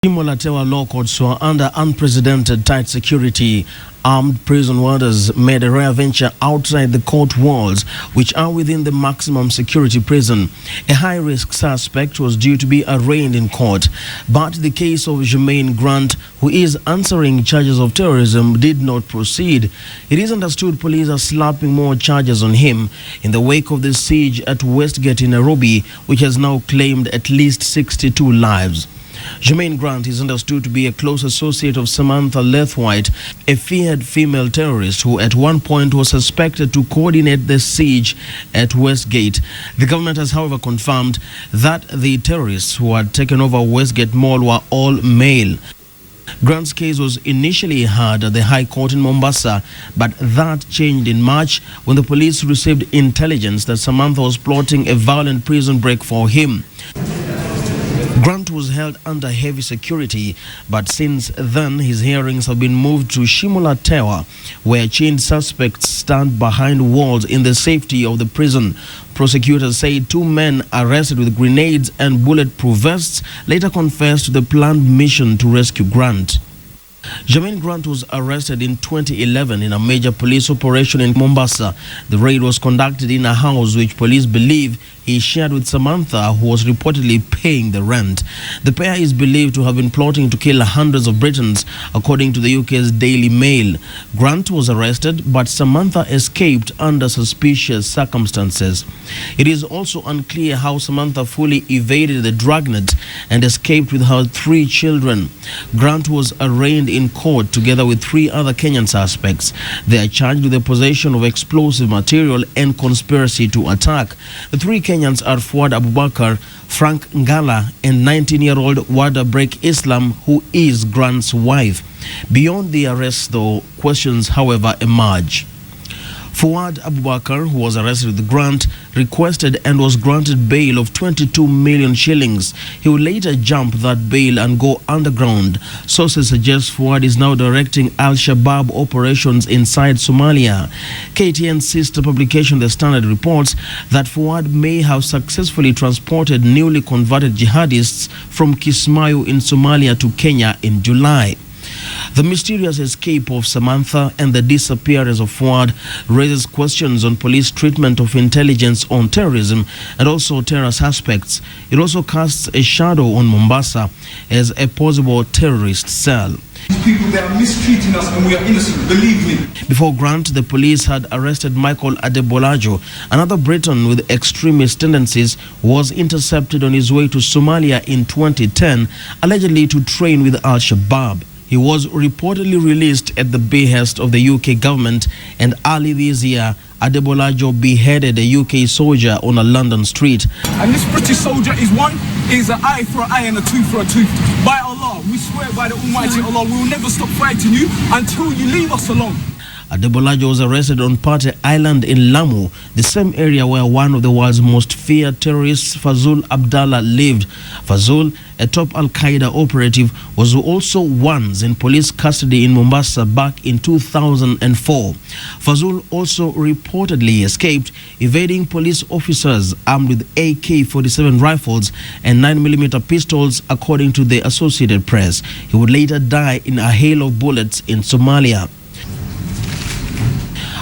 Latewa law courts were under unprecedented tight security. Armed prison warders made a rare venture outside the court walls, which are within the maximum security prison. A high-risk suspect was due to be arraigned in court, but the case of Jermaine Grant, who is answering charges of terrorism, did not proceed. It is understood police are slapping more charges on him in the wake of the siege at Westgate in Nairobi, which has now claimed at least 62 lives. Jermaine Grant is understood to be a close associate of Samantha Lewthwaite, a feared female terrorist who at one point was suspected to coordinate the siege at Westgate. The government has, however, confirmed that the terrorists who had taken over Westgate Mall were all male. Grant's case was initially heard at the High Court in Mombasa, but that changed in March when the police received intelligence that Samantha was plotting a violent prison break for him. Grant was held under heavy security, but since then his hearings have been moved to Latewa, where chained suspects stand behind walls in the safety of the prison. Prosecutors say two men arrested with grenades and bulletproof vests later confessed to the planned mission to rescue Grant. Jermaine Grant was arrested in 2011 in a major police operation in Mombasa. The raid was conducted in a house which police believe he shared with Samantha, who was reportedly paying the rent. The pair is believed to have been plotting to kill hundreds of Britons, according to the UK's Daily Mail. Grant was arrested, but Samantha escaped under suspicious circumstances. It is also unclear how Samantha fully evaded the dragnet and escaped with her 3 children. Grant was arraigned in court together with 3 other Kenyan suspects. They are charged with the possession of explosive material and conspiracy to attack. The 3 Kenyans are Fuad Abubakar, Frank Ngala, and 19-year-old Wada Break Islam, who is Grant's wife. Beyond the arrest, though, questions, however, emerge. Fuad Abubakar, who was arrested with Grant, requested and was granted bail of 22 million shillings. He would later jump that bail and go underground. Sources suggest Fuad is now directing Al-Shabaab operations inside Somalia. KTN's sister publication The Standard reports that Fuad may have successfully transported newly converted jihadists from Kismayo in Somalia to Kenya in July. The mysterious escape of Samantha and the disappearance of Fuad raises questions on police treatment of intelligence on terrorism and also terror suspects. It also casts a shadow on Mombasa as a possible terrorist cell. People, they are mistreating us and we are innocent, believe me. Before Grant, the police had arrested Michael Adebolajo, another Briton with extremist tendencies, was intercepted on his way to Somalia in 2010, allegedly to train with Al-Shabaab. He was reportedly released at the behest of the UK government, and early this year, Adebolajo beheaded a UK soldier on a London street. And this British soldier is an eye for an eye and a tooth for a tooth. By Allah, we swear by the Almighty Allah, we will never stop fighting you until you leave us alone. Adebolajo was arrested on Pate Island in Lamu, the same area where one of the world's most feared terrorists, Fazul Abdallah, lived. Fazul, a top Al-Qaeda operative, was also once in police custody in Mombasa back in 2004. Fazul also reportedly escaped, evading police officers armed with AK-47 rifles and 9mm pistols, according to the Associated Press. He would later die in a hail of bullets in Somalia.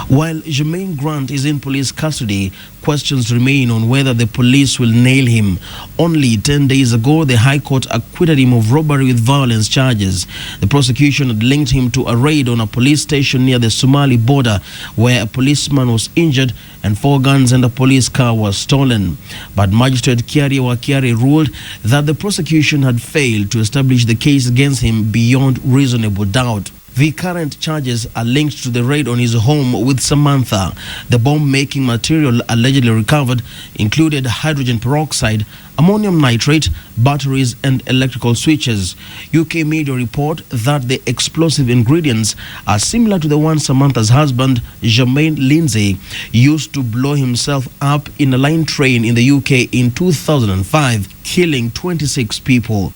While Jermaine Grant is in police custody, questions remain on whether the police will nail him. Only 10 days ago, the High Court acquitted him of robbery with violence charges. The prosecution had linked him to a raid on a police station near the Somali border, where a policeman was injured and 4 guns and a police car was stolen. But Magistrate Kiari Wakiari ruled that the prosecution had failed to establish the case against him beyond reasonable doubt. The current charges are linked to the raid on his home with Samantha. The bomb-making material allegedly recovered included hydrogen peroxide, ammonium nitrate, batteries and electrical switches. UK media report that the explosive ingredients are similar to the one Samantha's husband, Jermaine Lindsay, used to blow himself up in a line train in the UK in 2005, killing 26 people.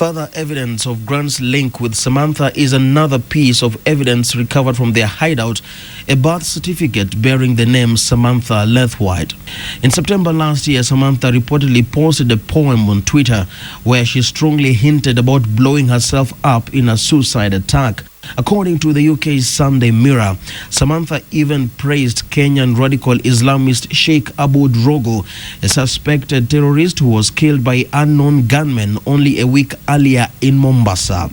Further evidence of Grant's link with Samantha is another piece of evidence recovered from their hideout, a birth certificate bearing the name Samantha Lewthwaite. In September last year, Samantha reportedly posted a poem on Twitter where she strongly hinted about blowing herself up in a suicide attack. According to the UK's Sunday Mirror, Samantha even praised Kenyan radical Islamist Sheikh Abu Drogo, a suspected terrorist who was killed by unknown gunmen only a week earlier in Mombasa.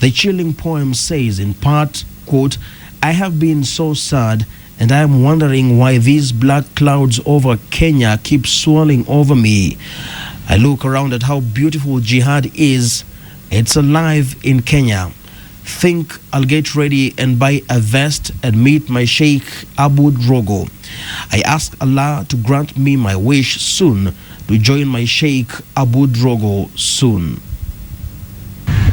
The chilling poem says in part, quote, "I have been so sad and I am wondering why these black clouds over Kenya keep swirling over me. I look around at how beautiful jihad is. It's alive in Kenya. Think I'll get ready and buy a vest and meet my Sheikh Abu Drogo. I ask Allah to grant me my wish soon to join my Sheikh Abu Drogo soon."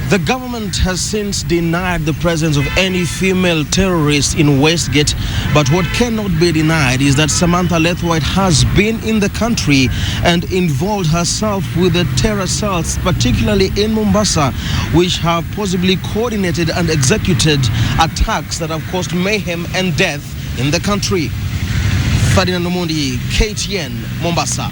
The government has since denied the presence of any female terrorists in Westgate, but what cannot be denied is that Samantha Lewthwaite has been in the country and involved herself with the terror cells, particularly in Mombasa, which have possibly coordinated and executed attacks that have caused mayhem and death in the country. Ferdinand Omondi, KTN, Mombasa.